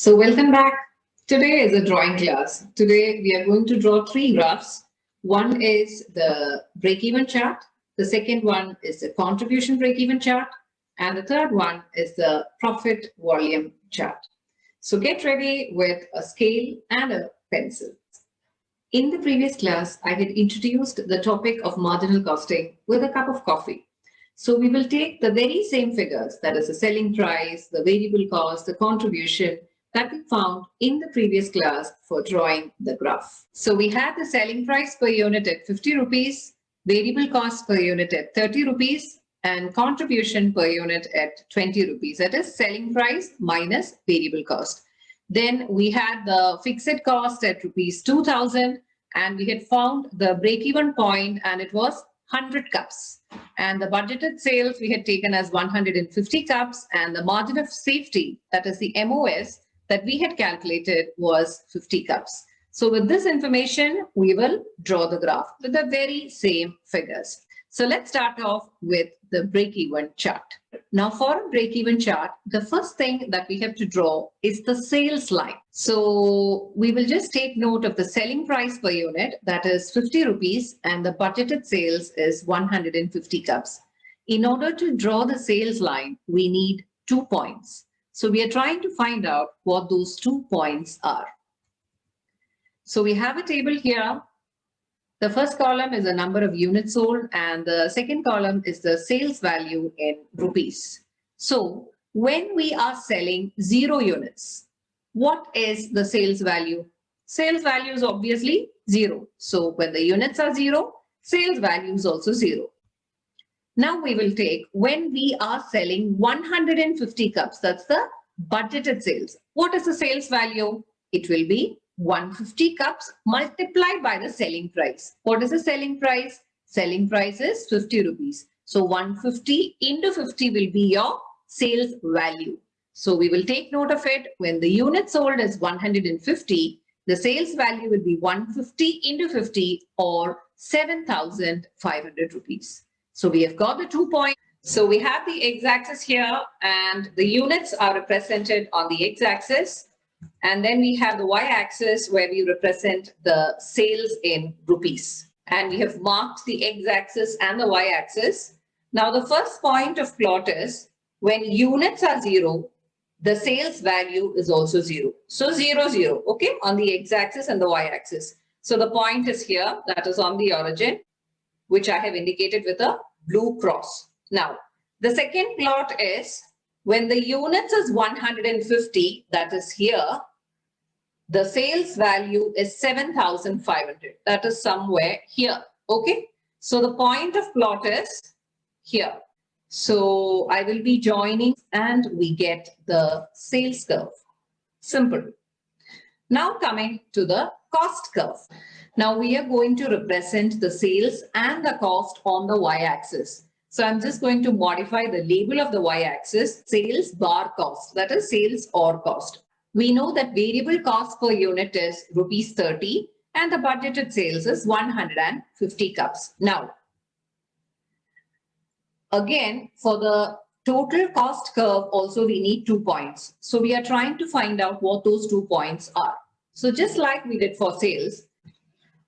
So welcome back. Today is a drawing class. Today we are going to draw three graphs. One is the break-even chart. The second one is the contribution break-even chart. And the third one is the profit volume chart. So get ready with a scale and a pencil. In the previous class, I had introduced the topic of marginal costing with a cup of coffee. So we will take the very same figures, that is the selling price, the variable cost, the contribution, that we found in the previous class for drawing the graph. So we had the selling price per unit at 50 rupees, variable cost per unit at 30 rupees, and contribution per unit at 20 rupees. That is selling price minus variable cost. Then we had the fixed cost at rupees 2,000, and we had found the break-even point, and it was 100 cups. And the budgeted sales we had taken as 150 cups, and the margin of safety, that is the MOS, that we had calculated was 50 cups. So with this information, we will draw the graph with the very same figures. So let's start off with the break-even chart. Now for a break-even chart, the first thing that we have to draw is the sales line. So we will just take note of the selling price per unit, that is 50 rupees, and the budgeted sales is 150 cups. In order to draw the sales line, we need 2 points. So we are trying to find out what those 2 points are. So we have a table here. The first column is the number of units sold, and the second column is the sales value in rupees. So when we are selling 0 units, what is the sales value? Sales value is obviously 0. So when the units are 0, sales value is also 0. Now we will take when we are selling 150 cups, that's the budgeted sales. What is the sales value? It will be 150 cups multiplied by the selling price. What is the selling price? Selling price is 50 rupees. So 150 into 50 will be your sales value. So we will take note of it. When the unit sold is 150, the sales value will be 150 into 50 or 7,500 rupees. So we have got the 2 points. So we have the x-axis here, and the units are represented on the x-axis. And then we have the y-axis where we represent the sales in rupees. And we have marked the x-axis and the y-axis. Now the first point of plot is when units are 0, the sales value is also 0. So 0, 0, okay, on the x-axis and the y-axis. So the point is here, that is on the origin, which I have indicated with a blue cross. Now, the second plot is when the units is 150, that is here, the sales value is 7,500. That is somewhere here, okay? So the point of plot is here. So I will be joining and we get the sales curve. Simple. Now coming to the cost curve. Now we are going to represent the sales and the cost on the y-axis. So I'm just going to modify the label of the y-axis, sales bar cost, that is sales or cost. We know that variable cost per unit is rupees 30 and the budgeted sales is 150 cups. Now, again, for the total cost curve also we need 2 points. So we are trying to find out what those 2 points are. So just like we did for sales,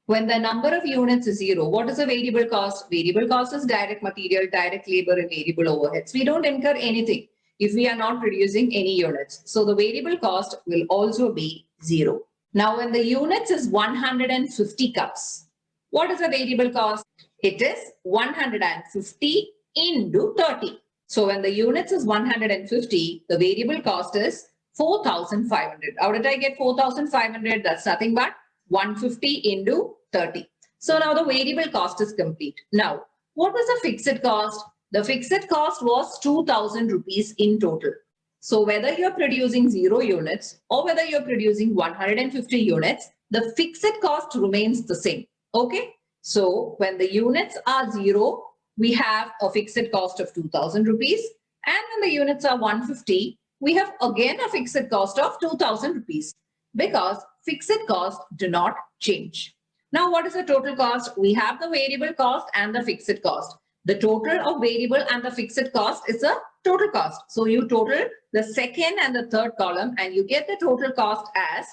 when the number of units is 0, what is the variable cost? Variable cost is direct material, direct labor, and variable overheads. We don't incur anything if we are not producing any units. So the variable cost will also be 0. Now, when the units is 150 cups, what is the variable cost? It is 150 into 30. So when the units is 150, the variable cost is 4,500. How did I get 4,500? That's nothing but 150 into 30. So now the variable cost is complete. Now, what was the fixed cost? The fixed cost was 2,000 rupees in total. So whether you're producing 0 units or whether you're producing 150 units, the fixed cost remains the same. Okay. So when the units are 0, we have a fixed cost of 2,000 rupees. And when the units are 150, we have again a fixed cost of 2,000 rupees because fixed costs do not change. Now, what is the total cost? We have the variable cost and the fixed cost. The total of variable and the fixed cost is the total cost. So you total the second and the third column and you get the total cost as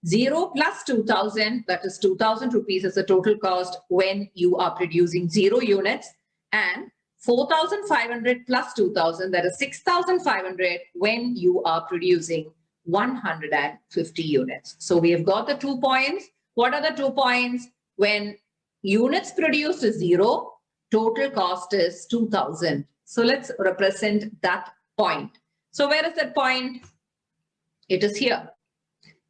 0 plus 2000, that is 2000 rupees is the total cost when you are producing 0 units, and 4500 plus 2000, that is 6500 when you are producing 150 units. So we have got the 2 points. What are the 2 points? When units produced is 0, total cost is 2000. So let's represent that point. So where is that point? It is here,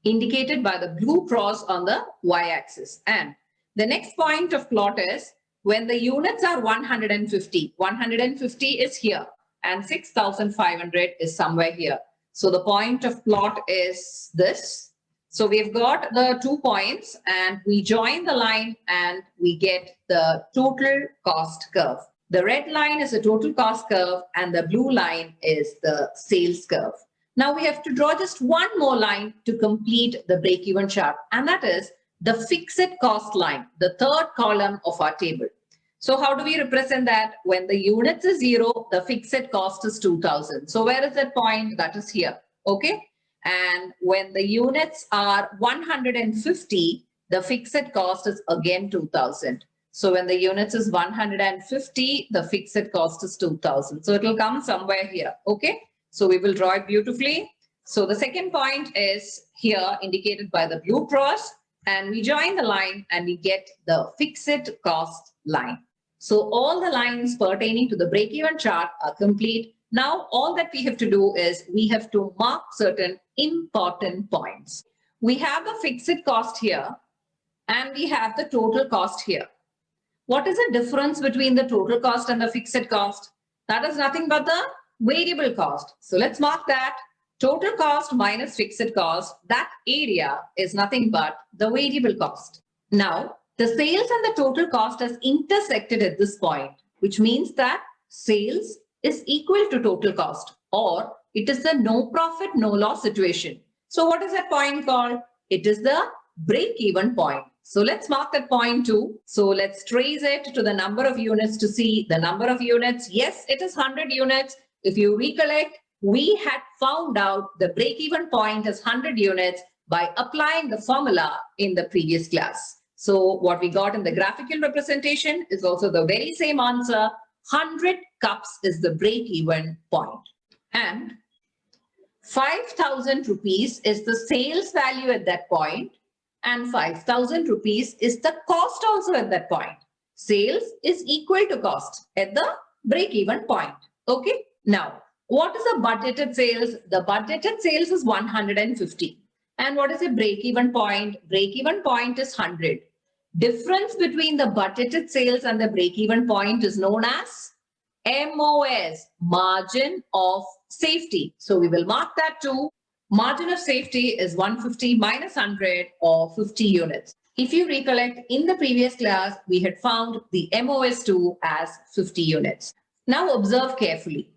indicated by the blue cross on the y-axis. And the next point of plot is when the units are 150. 150 is here and 6500 is somewhere here. So the point of plot is this. So we've got the 2 points and we join the line and we get the total cost curve. The red line is the total cost curve and the blue line is the sales curve. Now we have to draw just one more line to complete the break-even chart, and that is the fixed cost line, the third column of our table. So how do we represent that? When the units is 0, the fixed cost is 2000. So where is that point? That is here. Okay. And when the units are 150, the fixed cost is again 2000. So when the units is 150, the fixed cost is 2000. So it will come somewhere here. Okay. So we will draw it beautifully. So the second point is here indicated by the blue cross, and we join the line and we get the fixed cost line. So all the lines pertaining to the break-even chart are complete. Now all that we have to do is we have to mark certain important points. We have the fixed cost here and we have the total cost here. What is the difference between the total cost and the fixed cost? That is nothing but the variable cost. So let's mark that. Total cost minus fixed cost, that area is nothing but the variable cost. Now, the sales and the total cost has intersected at this point, which means that sales is equal to total cost, or it is the no profit, no loss situation. So what is that point called? It is the break-even point. So let's mark that point too. So let's trace it to the number of units to see the number of units. Yes, it is 100 units. If you recollect, we had found out the break-even point is 100 units by applying the formula in the previous class. So what we got in the graphical representation is also the very same answer. 100 cups is the break-even point. And 5,000 rupees is the sales value at that point, and 5,000 rupees is the cost also at that point. Sales is equal to cost at the break-even point. Okay. Now, what is the budgeted sales? The budgeted sales is 150. And what is the break-even point? Break-even point is 100. Difference between the budgeted sales and the break-even point is known as MOS, margin of safety. So we will mark that too. Margin of safety is 150 minus 100 or 50 units. If you recollect, in the previous class, we had found the MOS2 as 50 units. Now observe carefully.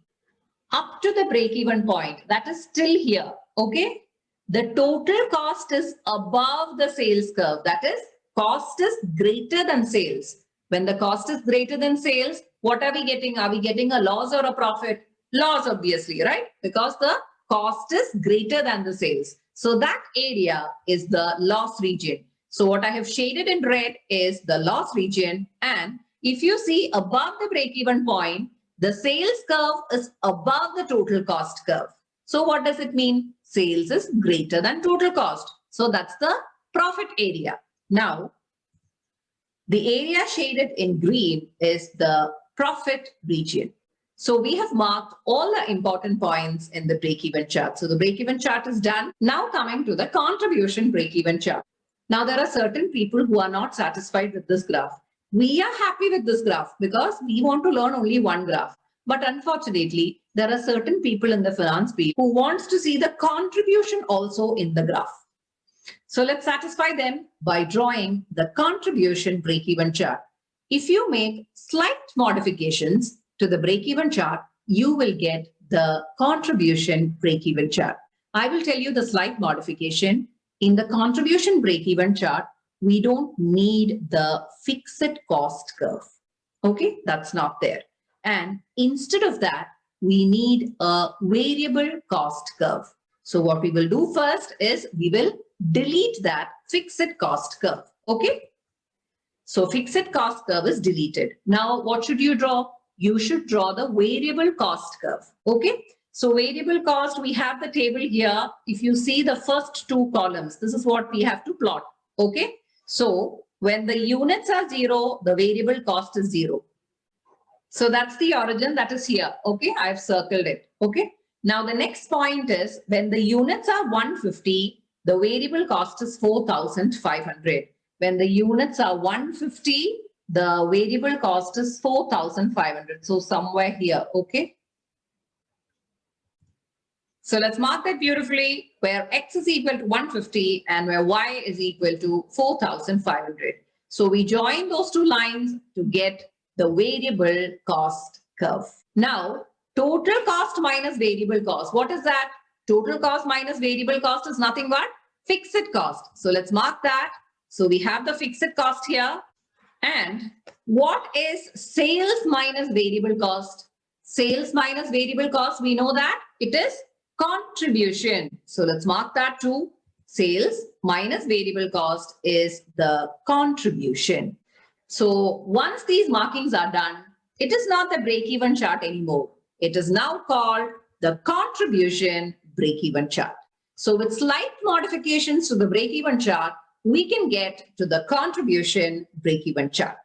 Up to the break-even point, that is still here, okay? The total cost is above the sales curve. That is, cost is greater than sales. When the cost is greater than sales, what are we getting? Are we getting a loss or a profit? Loss, obviously, right? Because the cost is greater than the sales. So that area is the loss region. So what I have shaded in red is the loss region. And if you see above the break-even point, the sales curve is above the total cost curve. So what does it mean? Sales is greater than total cost. So that's the profit area. Now, the area shaded in green is the profit region. So we have marked all the important points in the break-even chart. So the break-even chart is done. Now coming to the contribution break-even chart. Now there are certain people who are not satisfied with this graph. We are happy with this graph because we want to learn only one graph. But unfortunately, there are certain people in the finance field who wants to see the contribution also in the graph. So let's satisfy them by drawing the contribution break-even chart. If you make slight modifications to the break-even chart, you will get the contribution break-even chart. I will tell you the slight modification. In the contribution break-even chart, we don't need the fixed cost curve. Okay, that's not there. And instead of that, we need a variable cost curve. So what we will do first is we will delete that fixed cost curve. Okay. So fixed cost curve is deleted. Now what should you draw? You should draw the variable cost curve. Okay. So variable cost, we have the table here. If you see the first two columns, this is what we have to plot. Okay. So when the units are 0, the variable cost is 0. So that's the origin that is here. Okay. I've circled it. Okay. Now the next point is when the units are 150, the variable cost is 4,500. When the units are 150, the variable cost is 4,500. So somewhere here. Okay. So let's mark that beautifully where X is equal to 150 and where Y is equal to 4,500. So we join those two lines to get the variable cost curve. Now, total cost minus variable cost. What is that? Total cost minus variable cost is nothing but fixed cost. So let's mark that. So we have the fixed cost here. And what is sales minus variable cost? Sales minus variable cost, we know that it is contribution. So let's mark that too. Sales minus variable cost is the contribution. So once these markings are done, it is not the break-even chart anymore. It is now called the contribution break-even chart. So with slight modifications to the break-even chart, we can get to the contribution break-even chart.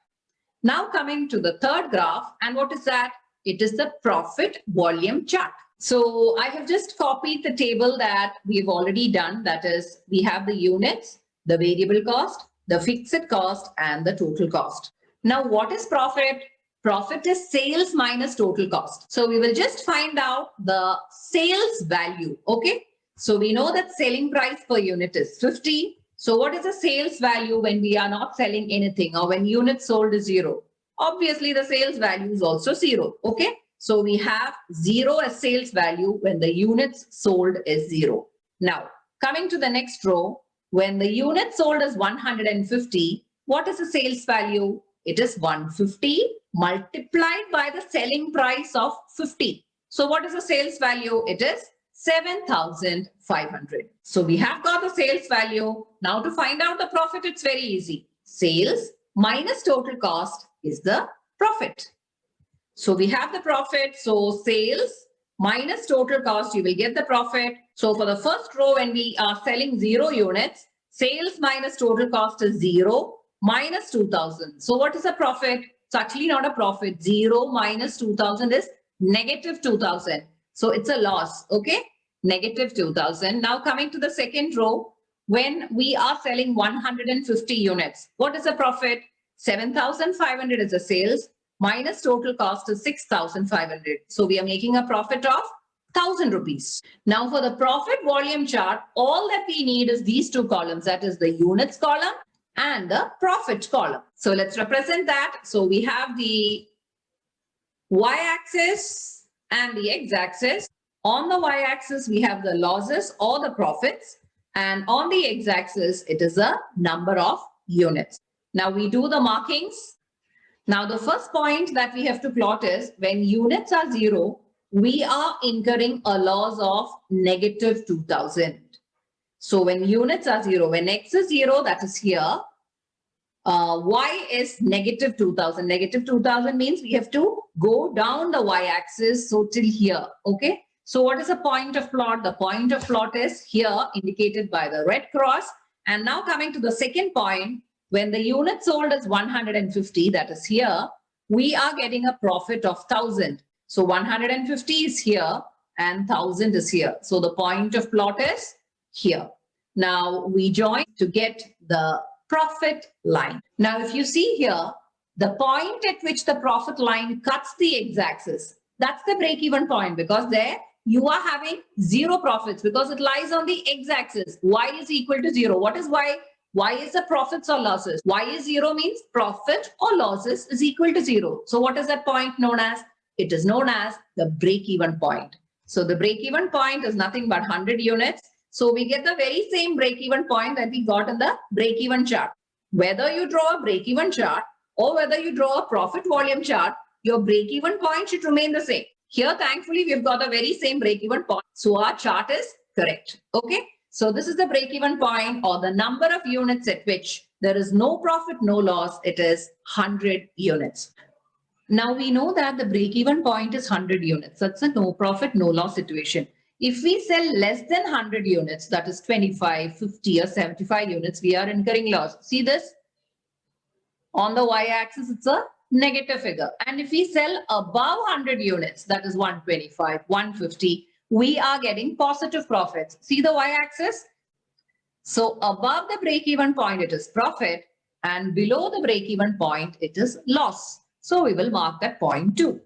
Now coming to the third graph, and what is that? It is the profit volume chart. So I have just copied the table that we've already done. That is, we have the units, the variable cost, the fixed cost, and the total cost. Now, what is profit? Profit is sales minus total cost. So we will just find out the sales value. Okay. So we know that selling price per unit is 50. So what is the sales value when we are not selling anything or when units sold is 0? Obviously, the sales value is also 0. Okay. So we have 0 as sales value when the units sold is 0. Now, coming to the next row, when the unit sold is 150, what is the sales value? It is 150 multiplied by the selling price of 50. So what is the sales value? It is 7,500. So we have got the sales value. Now to find out the profit, it's very easy. Sales minus total cost is the profit. So we have the profit. So sales minus total cost, you will get the profit. So for the first row, when we are selling 0 units, sales minus total cost is 0 minus 2,000. So what is the profit? It's actually not a profit. 0 minus 2,000 is negative 2,000. So it's a loss. Okay. Negative 2,000. Now coming to the second row, when we are selling 150 units, what is the profit? 7,500 is the sales. Minus total cost is 6,500. So we are making a profit of 1,000 rupees. Now for the profit volume chart, all that we need is these two columns. That is the units column and the profit column. So let's represent that. So we have the y-axis and the x-axis. On the y-axis, we have the losses or the profits. And on the x-axis, it is a number of units. Now we do the markings. Now, the first point that we have to plot is when units are 0, we are incurring a loss of negative 2,000. So when units are 0, when X is 0, that is here, Y is negative 2,000. Negative 2,000 means we have to go down the Y-axis, so till here. Okay. So what is the point of plot? The point of plot is here indicated by the red cross. And now coming to the second point, when the unit sold is 150, that is here, we are getting a profit of 1,000. So 150 is here and 1,000 is here. So the point of plot is here. Now we join to get the profit line. Now if you see here, the point at which the profit line cuts the x-axis, that's the break-even point, because there you are having 0 profits because it lies on the x-axis. Y is equal to 0. What is Y? Y is the profits or losses. Y is 0 means profit or losses is equal to 0. So what is that point known as? It is known as the break-even point. So the break-even point is nothing but 100 units. So we get the very same break-even point that we got in the break-even chart. Whether you draw a break-even chart or whether you draw a profit volume chart, your break-even point should remain the same. Here, thankfully, we've got the very same break-even point. So our chart is correct. Okay. So this is the break-even point, or the number of units at which there is no profit, no loss. It is 100 units. Now we know that the break-even point is 100 units. That's a no profit, no loss situation. If we sell less than 100 units, that is 25, 50 or 75 units, we are incurring loss. See this? On the y-axis, it's a negative figure. And if we sell above 100 units, that is 125, 150, we are getting positive profits. See the y-axis? So above the break-even point, it is profit, and below the break-even point, it is loss. So we will mark that point too.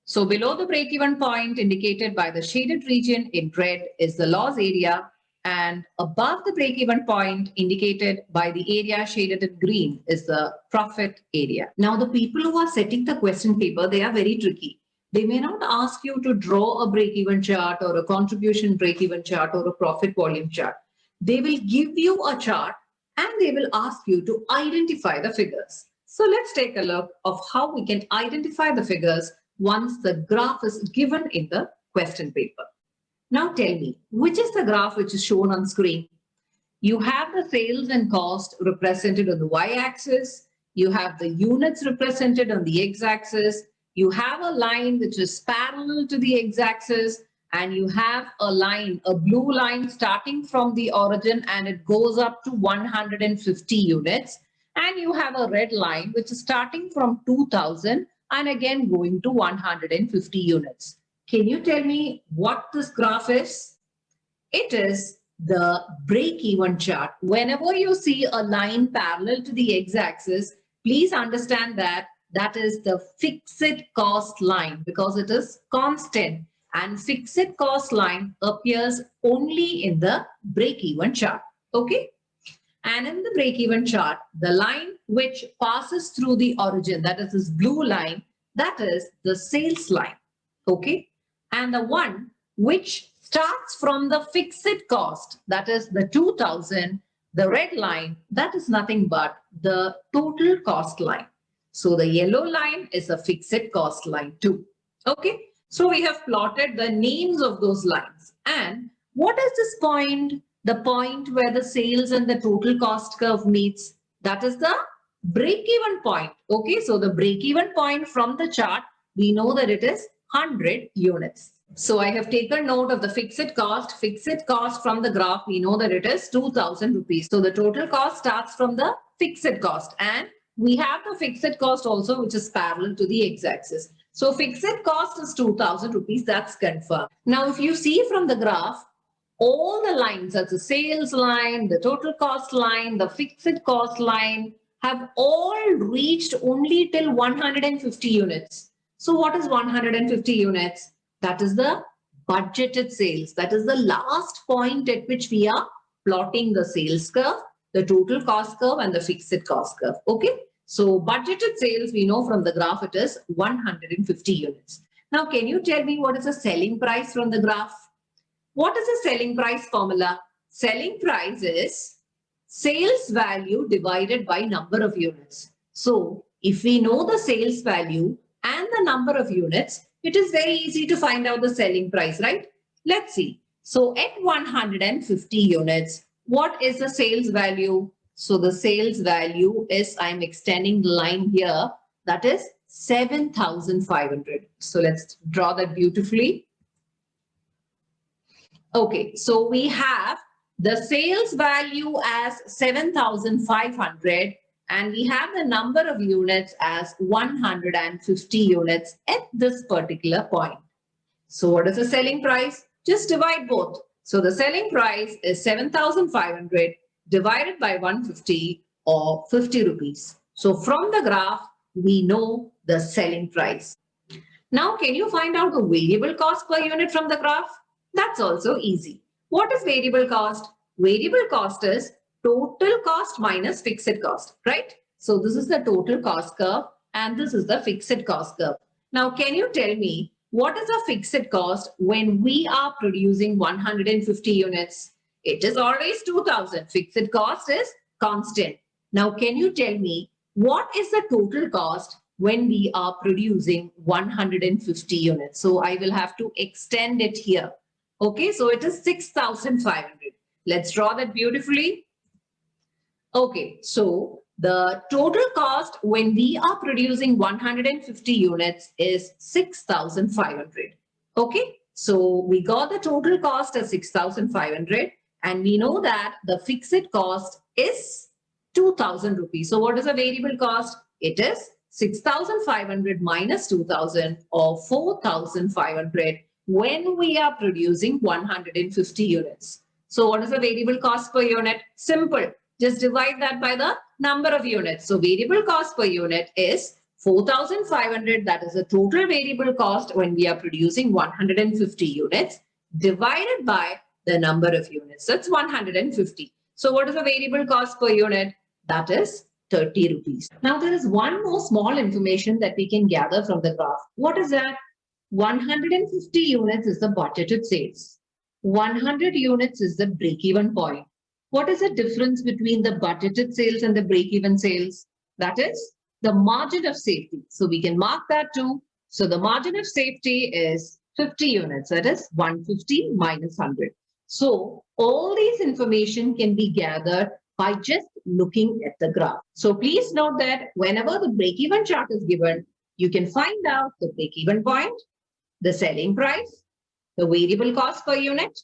So below the break-even point indicated by the shaded region in red is the loss area, and above the break-even point indicated by the area shaded in green is the profit area. Now the people who are setting the question paper, they are very tricky. They may not ask you to draw a break-even chart or a contribution break-even chart or a profit volume chart. They will give you a chart and they will ask you to identify the figures. So let's take a look of how we can identify the figures once the graph is given in the question paper. Now tell me, which is the graph which is shown on screen? You have the sales and cost represented on the y-axis. You have the units represented on the x-axis. You have a line which is parallel to the x-axis. And you have a line, a blue line starting from the origin, and it goes up to 150 units. And you have a red line which is starting from 2000 and again going to 150 units. Can you tell me what this graph is? It is the break-even chart. Whenever you see a line parallel to the x-axis, please understand that that is the fixed cost line because it is constant. And fixed cost line appears only in the break-even chart. Okay. And in the break-even chart, the line which passes through the origin, that is this blue line, that is the sales line. Okay. And the one which starts from the fixed cost, that is the 2000, the red line, that is nothing but the total cost line. So the yellow line is a fixed cost line too. Okay. So we have plotted the names of those lines. And what is this point? The point where the sales and the total cost curve meets. That is the break-even point. Okay, so the break-even point from the chart, we know that it is 100 units. So I have taken note of the fixed cost. Fixed cost from the graph, we know that it is 2000 rupees. So the total cost starts from the fixed cost. And we have the fixed cost also, which is parallel to the x-axis. So fixed cost is 2000 rupees, that's confirmed. Now, if you see from the graph, all the lines, that's the sales line, the total cost line, the fixed cost line, have all reached only till 150 units. So what is 150 units? That is the budgeted sales. That is the last point at which we are plotting the sales curve, the total cost curve, and the fixed cost curve. Okay. So budgeted sales, we know from the graph, it is 150 units. Now, can you tell me what is the selling price from the graph? What is the selling price formula? Selling price is sales value divided by number of units. So if we know the sales value and the number of units, it is very easy to find out the selling price, right? Let's see. So at 150 units, what is the sales value? So the sales value is, I'm extending the line here, that is 7,500. So let's draw that beautifully. Okay, so we have the sales value as 7,500 and we have the number of units as 150 units at this particular point. So what is the selling price? Just divide both. So the selling price is 7,500 divided by 150 or 50 rupees. So from the graph, we know the selling price. Now, can you find out the variable cost per unit from the graph? That's also easy. What is variable cost? Variable cost is total cost minus fixed cost, right? So this is the total cost curve and this is the fixed cost curve. Now, can you tell me what is the fixed cost when we are producing 150 units? It is always 2000. Fixed cost is constant. Now, can you tell me what is the total cost when we are producing 150 units. So I will have to extend it here. Okay, so it is 6,500. Let's draw that beautifully. Okay, so the total cost when we are producing 150 units is 6,500. Okay, so we got the total cost as 6,500 and we know that the fixed cost is 2,000 rupees. So what is the variable cost? It is 6,500 minus 2,000 or 4,500 when we are producing 150 units. So what is the variable cost per unit? Simple. Just divide that by the number of units. So variable cost per unit is 4,500. That is the total variable cost when we are producing 150 units divided by the number of units. That's 150. So what is the variable cost per unit? That is 30 rupees. Now there is one more small information that we can gather from the graph. What is that? 150 units is the budgeted sales. 100 units is the break-even point. What is the difference between the budgeted sales and the break-even sales? That is the margin of safety. So we can mark that too. So the margin of safety is 50 units. That is 150 minus 100. So all these information can be gathered by just looking at the graph. So please note that whenever the break-even chart is given, you can find out the break-even point, the selling price, the variable cost per unit,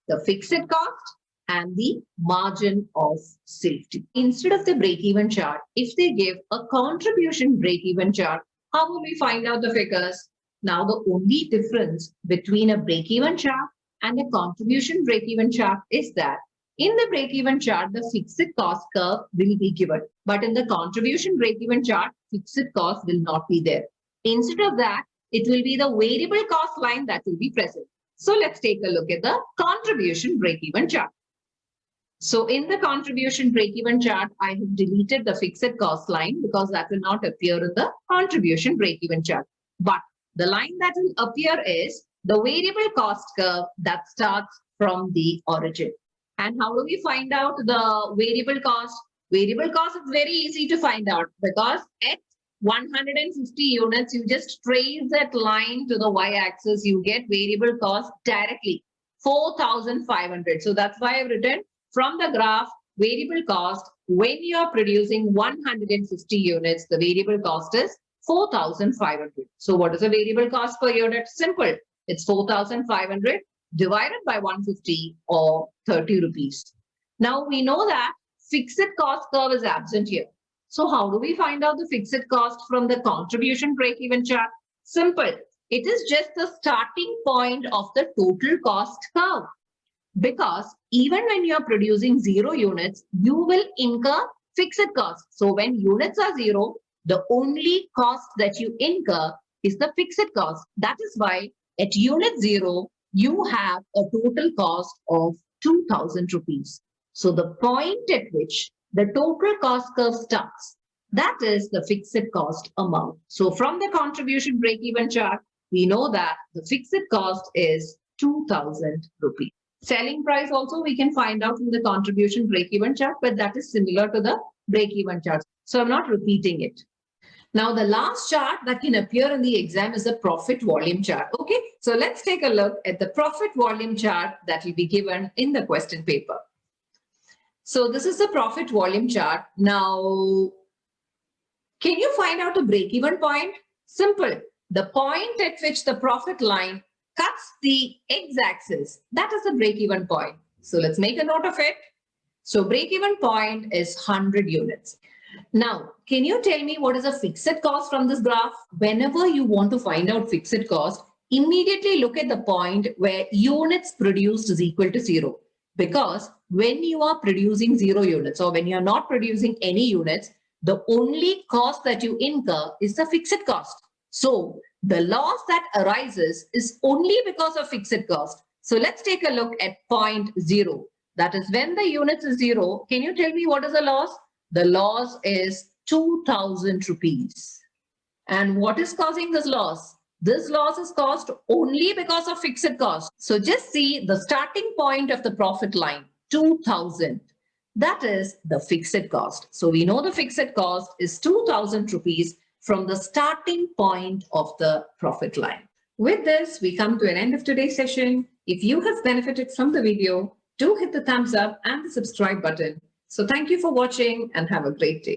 the fixed cost, and the margin of safety. Instead of the break-even chart, if they give a contribution break-even chart, how will we find out the figures? Now, the only difference between a break-even chart and a contribution break-even chart is that in the break-even chart, the fixed cost curve will be given. But in the contribution break-even chart, fixed cost will not be there. Instead of that, it will be the variable cost line that will be present. So let's take a look at the contribution break-even chart. So in the contribution break-even chart, I have deleted the fixed cost line because that will not appear in the contribution break-even chart. But the line that will appear is the variable cost curve that starts from the origin. And how do we find out the variable cost? Variable cost is very easy to find out because at 150 units, you just trace that line to the y-axis, you get variable cost directly, 4,500. So that's why I've written from the graph, variable cost, when you are producing 150 units, the variable cost is 4,500. So what is the variable cost per unit? Simple. It's 4,500 divided by 150 or 30 rupees. Now we know that fixed cost curve is absent here. So how do we find out the fixed cost from the contribution break-even chart? Simple. It is just the starting point of the total cost curve. Because even when you are producing 0 units, you will incur fixed costs. So when units are 0, the only cost that you incur is the fixed cost. That is why at unit 0, you have a total cost of 2,000 rupees. So the point at which the total cost curve starts, that is the fixed cost amount. So from the contribution break-even chart, we know that the fixed cost is 2,000 rupees. Selling price also we can find out from the contribution break-even chart, but that is similar to the break-even chart. So I'm not repeating it. Now the last chart that can appear in the exam is the profit volume chart. Okay, so let's take a look at the profit volume chart that will be given in the question paper. So this is the profit volume chart. Now, can you find out the break-even point? Simple. The point at which the profit line cuts the x-axis, that is the break-even point. So let's make a note of it. So break-even point is 100 units. Now, can you tell me what is a fixed cost from this graph? Whenever you want to find out fixed cost, immediately look at the point where units produced is equal to 0. Because when you are producing 0 units or when you are not producing any units, the only cost that you incur is the fixed cost. So the loss that arises is only because of fixed cost. So let's take a look at point 0. That is when the units is 0. Can you tell me what is the loss? The loss is 2,000 rupees. And what is causing this loss? This loss is caused only because of fixed cost. So just see the starting point of the profit line, 2,000. That is the fixed cost. So we know the fixed cost is 2,000 rupees from the starting point of the profit line. With this, we come to an end of today's session. If you have benefited from the video, do hit the thumbs up and the subscribe button. So thank you for watching and have a great day.